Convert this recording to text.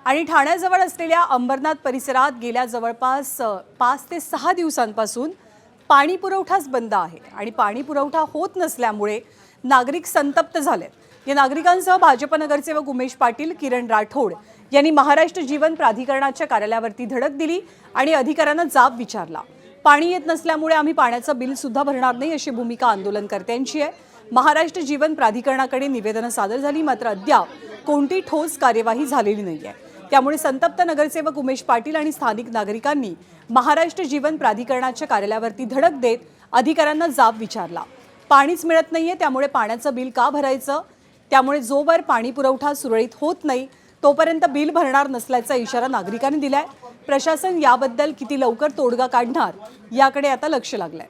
आणि ठाण्याजवळ असलेल्या अंबरनाथ परिसरात गेल्या जवळपास 5 ते 6 दिवसांपासून पाणी पुरवठाच बंद आहे आणि पाणी पुरवठा होत नसल्यामुळे नागरिक संतप्त झालेत। या नागरिकांसह भाजप नगरसेवक उमेश पाटील, किरण राठोड यांनी महाराष्ट्र जीवन प्राधिकरणाच्या कार्यालयावरती धडक दिली आणि अधिकाऱ्यांना जाब विचारला। पाणी येत नसल्यामुळे आम्ही पाण्याचं बिल सुद्धा भरणार नाही अशी भूमिका आंदोलनकर्त्यांची आहे। महाराष्ट्र जीवन प्राधिकरणाकडे निवेदन सादर झाली, मात्र अद्याप कोणती ठोस कार्यवाही झालेली नाहीये। त्यामुळे संतप्त नगरसेवक उमेश पाटील आणि स्थानिक नागरिकांनी महाराष्ट्र जीवन प्राधिकरणाच्या कार्यालयावरती धडक देत अधिकाऱ्यांना जाब विचारला। पाणीच मिळत नाहीये, त्यामुळे पाण्याचं बिल का भरायचं? त्यामुळे जोवर पाणी पुरवठा सुरळीत होत नाही तोपर्यंत बिल भरणार नसल्याचा इशारा नागरिकांनी दिलाय। प्रशासन याबद्दल किती लवकर तोडगा काढणार याकडे आता लक्ष लागलंय।